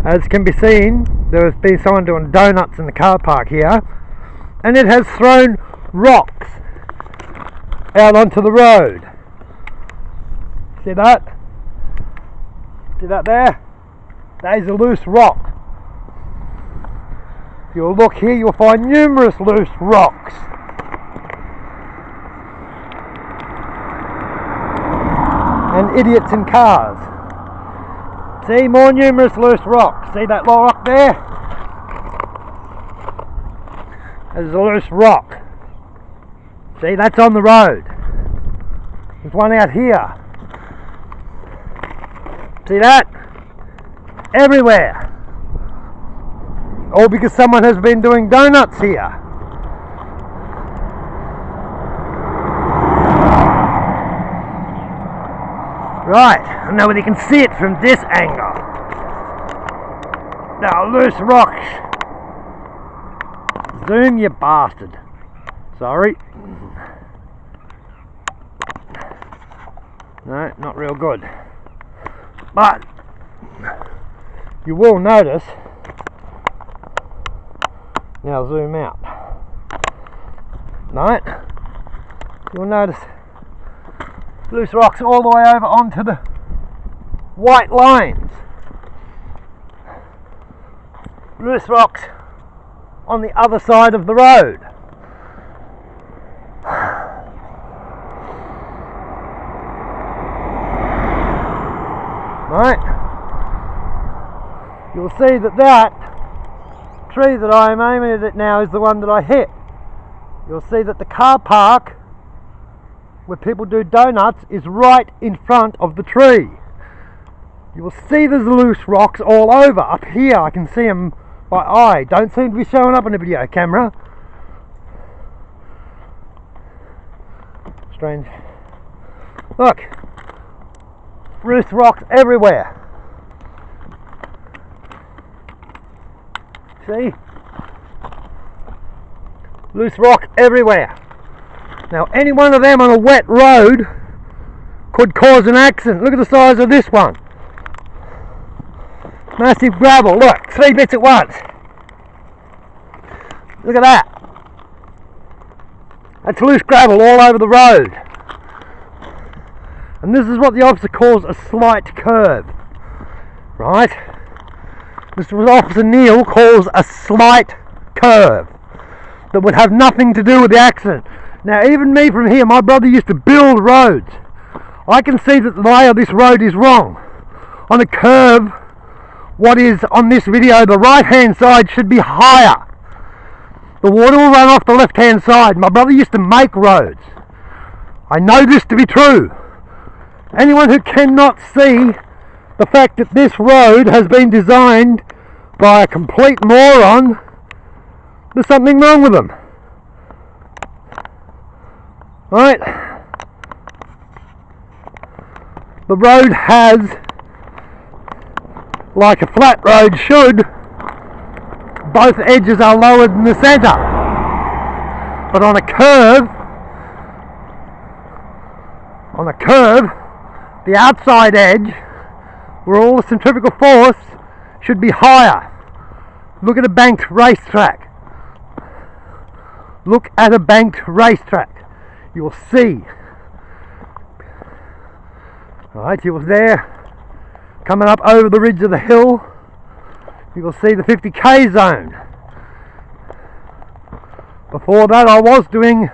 As can be seen, there has been someone doing donuts in the car park here, and it has thrown rocks out onto the road. See that? See that there? That is a loose rock. If you'll look here, you'll find numerous loose rocks. And idiots in cars. See, more numerous loose rocks. See that rock there? There's a loose rock. See, that's on the road. There's one out here. See that? Everywhere. All because someone has been doing donuts here. Right, I know whether you can see it from this angle. Now, loose rocks. Zoom, you bastard. Sorry. No, not real good. But you will notice. Now zoom out. Right? You'll notice loose rocks all the way over onto the white lines. Loose rocks on the other side of the road. Right? You'll see that tree that I am aiming at now is the one that I hit. You'll see that the car park where people do donuts is right in front of the tree. You will see there's loose rocks all over. Up here I can see them by eye. Don't seem to be showing up on the video camera. Strange. Look, loose rocks everywhere. See? Loose rock everywhere. Now any one of them on a wet road could cause an accident. Look at the size of this one. Massive gravel. Look, 3 bits at once. Look at that. That's loose gravel all over the road. And this is what the officer calls a slight curve. Right? Mr. Officer Neil calls a slight curve that would have nothing to do with the accident. Now even me from here, my brother used to build roads. I can see that the lay of this road is wrong. On a curve, what is on this video, the right hand side should be higher. The water will run off the left hand side. My brother used to make roads. I know this to be true. Anyone who cannot see the fact that this road has been designed by a complete moron, there's something wrong with them. Right? The road has, like a flat road should, both edges are lower than the centre. But on a curve, the outside edge, where all the centrifugal force should be higher. Look at a banked racetrack. Look at a banked racetrack. You will see. Right, you was there, coming up over the ridge of the hill. You will see the 50k zone. Before that I was doing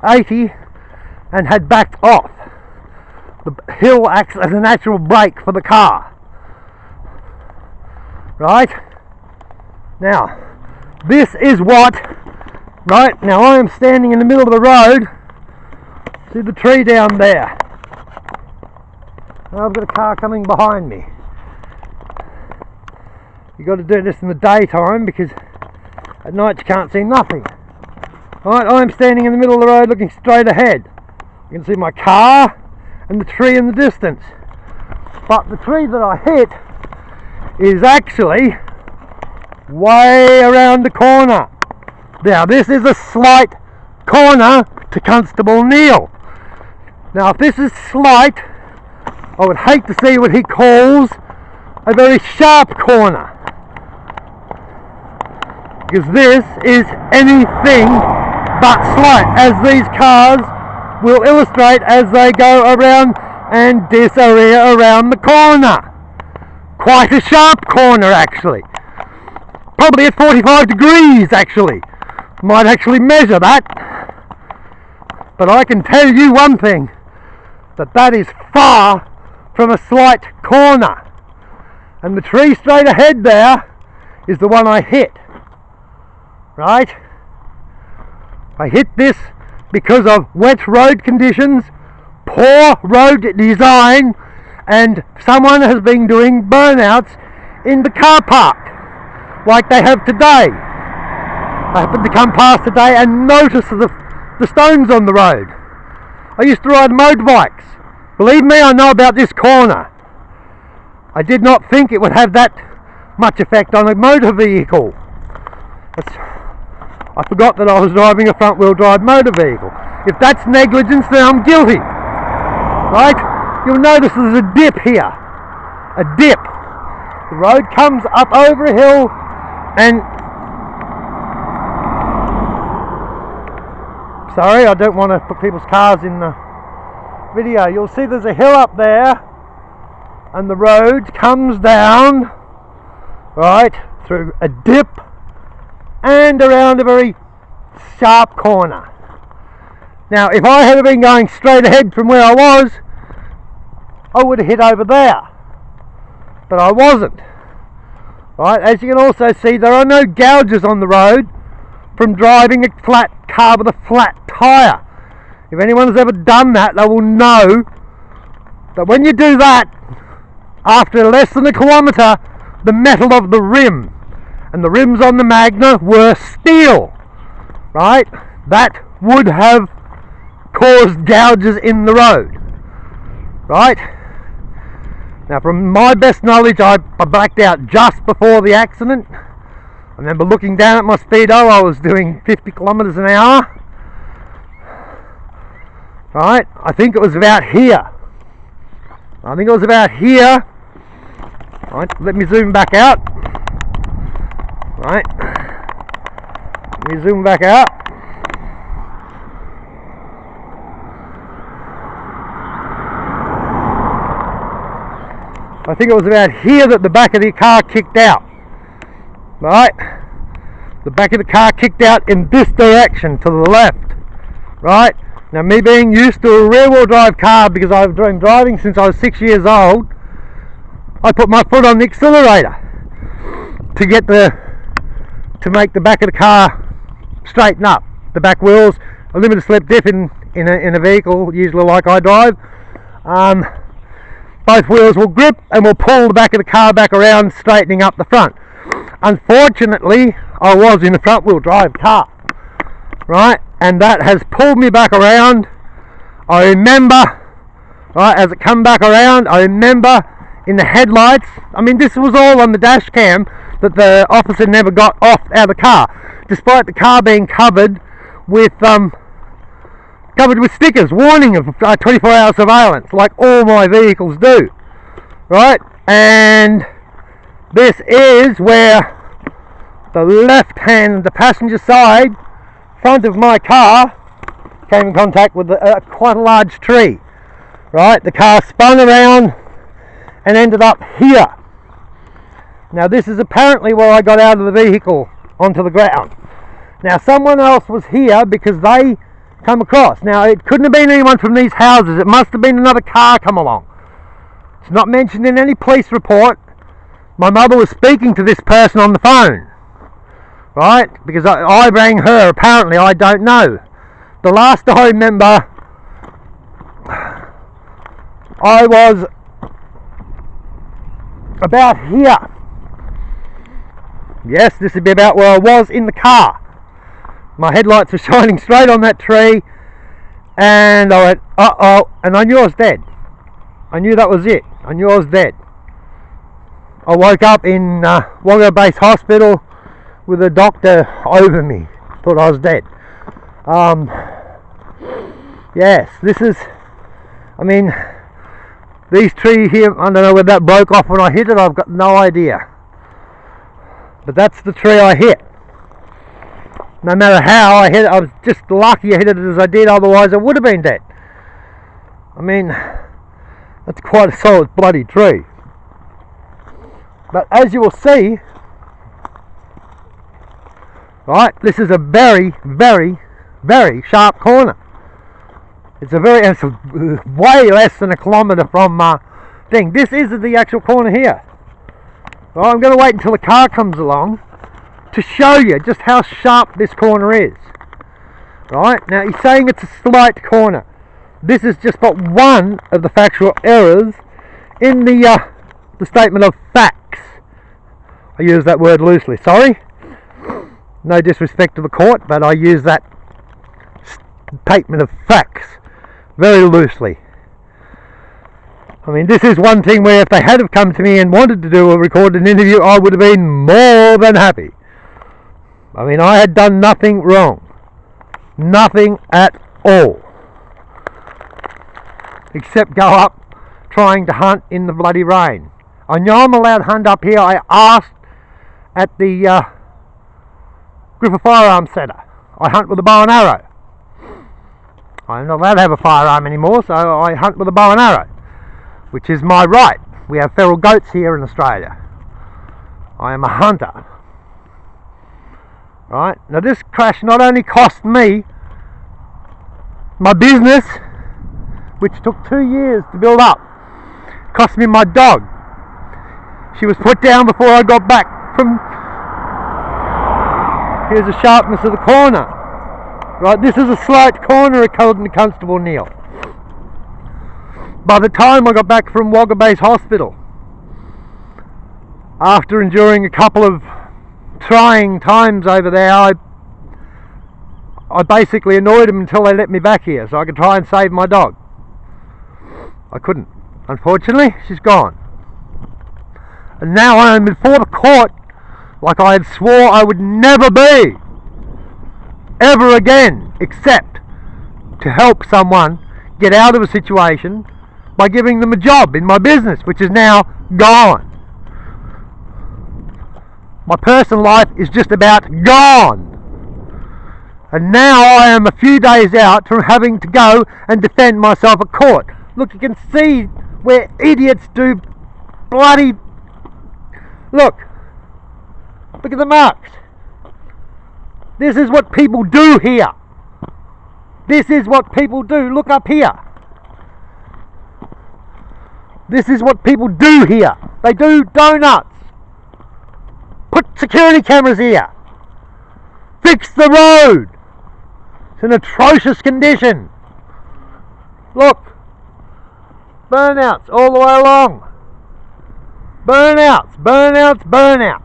80 and had backed off. The hill acts as a natural brake for the car. Right? Now, this is what, right, now I am standing in the middle of the road. See the tree down there? Now I've got a car coming behind me. You've got to do this in the daytime because at night you can't see nothing. Right, I'm standing in the middle of the road looking straight ahead. You can see my car and the tree in the distance. But the tree that I hit is actually way around the corner. Now this is a slight corner to Constable Neil. Now if this is slight, I would hate to see what he calls a very sharp corner. because this is anything but slight, as these cars will illustrate as they go around and disappear around the corner. Quite a sharp corner, actually. Probably at 45 degrees, actually. Might actually measure that. But I can tell you one thing, that is far from a slight corner. And the tree straight ahead there is the one I hit. Right? I hit this because of wet road conditions, poor road design, and someone has been doing burnouts in the car park like they have today. I happened to come past today and notice the stones on the road. I used to ride motorbikes. Believe me, I know about this corner. I did not think it would have that much effect on a motor vehicle. I forgot that I was driving a front wheel drive motor vehicle. If that's negligence, then I'm guilty. Right? You'll notice there's a dip here. A dip. The road comes up over a hill and... Sorry, I don't want to put people's cars in the video. You'll see there's a hill up there and the road comes down, right, through a dip and around a very sharp corner. Now, if I had been going straight ahead from where I was, I would have hit over there. But I wasn't. Right, as you can also see, there are no gouges on the road from driving a flat car with a flat tyre. If anyone has ever done that, they will know that when you do that, after less than a kilometre, the metal of the rim, and the rims on the Magna were steel, right? That would have caused gouges in the road, right? Now, from my best knowledge, I blacked out just before the accident. I remember looking down at my speedo. I was doing 50 kilometres an hour. Right, I think it was about here. Right, let me zoom back out. Right, let me zoom back out. I think it was about here that the back of the car kicked out. Right, the back of the car kicked out in this direction to the left. Right, now me being used to a rear wheel drive car because I've been driving since I was 6 years old, I put my foot on the accelerator to make the back of the car straighten up. The back wheels, a limited slip diff in a vehicle usually like I drive, both wheels will grip and will pull the back of the car back around, straightening up the front. Unfortunately, I was in a front wheel drive car, right, and that has pulled me back around. I remember, right, as it come back around, I remember in the headlights, I mean this was all on the dash cam, that the officer never got off out of the car, despite the car being covered with stickers warning of 24-hour surveillance, like all my vehicles do, right? And this is where the left hand, the passenger side front of my car came in contact with quite a large tree, right? The car spun around and ended up here. Now this is apparently where I got out of the vehicle onto the ground. Now someone else was here because they come across. Now it couldn't have been anyone from these houses. It must have been another car come along. It's not mentioned in any police report. My mother was speaking to this person on the phone, right? Because I rang her. Apparently I don't know. The last I remember, I was about here. Yes, this would be about where I was in the car. My headlights were shining straight on that tree, and I went, uh-oh, and I knew I was dead. I knew that was it. I knew I was dead. I woke up in Wagga Base Hospital with a doctor over me. Thought I was dead. Yes, this is, I mean, these trees here, I don't know whether that broke off when I hit it, I've got no idea. But that's the tree I hit. No matter how I hit it, I was just lucky I hit it as I did, otherwise I would have been dead. I mean, that's quite a solid bloody tree. But as you will see, right, this is a very, very, very sharp corner. It's way less than a kilometre from thing. This is the actual corner here. Well, I'm going to wait until the car comes along to show you just how sharp this corner is. Right, now he's saying it's a slight corner. This is just but one of the factual errors in the statement of facts. I use that word loosely, sorry. No disrespect to the court, but I use that statement of facts very loosely. I mean, this is one thing where if they had have come to me and wanted to do a recorded interview, I would have been more than happy. I mean, I had done nothing wrong. Nothing at all. Except go up trying to hunt in the bloody rain. I know I'm allowed to hunt up here. I asked at the Griffith Firearms Centre. I hunt with a bow and arrow. I'm not allowed to have a firearm anymore, so I hunt with a bow and arrow, which is my right. We have feral goats here in Australia. I am a hunter. Right, now this crash not only cost me my business, which took 2 years to build up, cost me my dog. She was put down before I got back from... Here's the sharpness of the corner. Right, this is a slight corner according to Constable Neil. By the time I got back from Wagga Base Hospital, after enduring a couple of trying times over there, I basically annoyed them until they let me back here so I could try and save my dog. I couldn't. Unfortunately, she's gone. And now I am before the court like I had swore I would never be ever again, except to help someone get out of a situation by giving them a job in my business, which is now gone. My personal life is just about gone. And now I am a few days out from having to go and defend myself at court. Look, you can see where idiots do bloody... Look at the marks. This is what people do here. This is what people do. Look up here. This is what people do here. They do donuts. Put security cameras here. Fix the road. It's in atrocious condition. Look. Burnouts all the way along. Burnouts, burnouts, burnouts.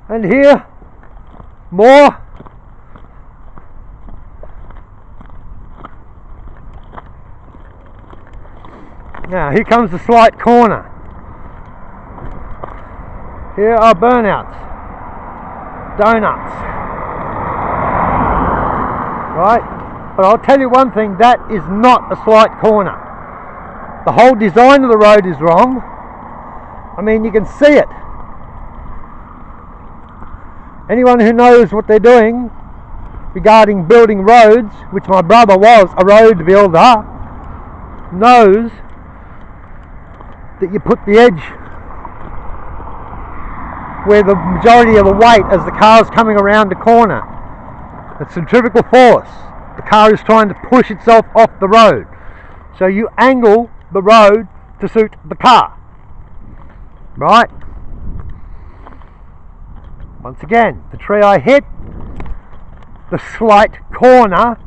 And here, more. Now, here comes the slight corner. Here are burnouts. Donuts. Right? But I'll tell you one thing, that is not a slight corner. The whole design of the road is wrong. I mean, you can see it. Anyone who knows what they're doing regarding building roads, which my brother was a road builder, knows that you put the edge where the majority of the weight as the car is coming around the corner. It's centrifugal force. The car is trying to push itself off the road. So you angle the road to suit the car. Right? Once again, the tree I hit, the slight corner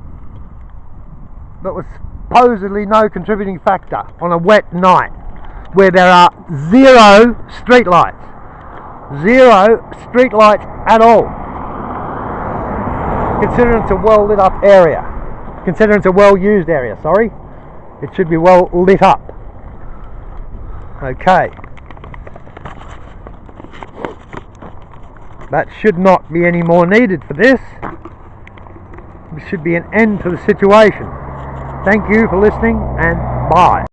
that was supposedly no contributing factor on a wet night where there are zero street lights. Zero street lights at all. Considering it's a well lit up area. Considering it's a well used area, sorry. It should be well lit up. Okay. That should not be any more needed for this. There should be an end to the situation. Thank you for listening, and bye.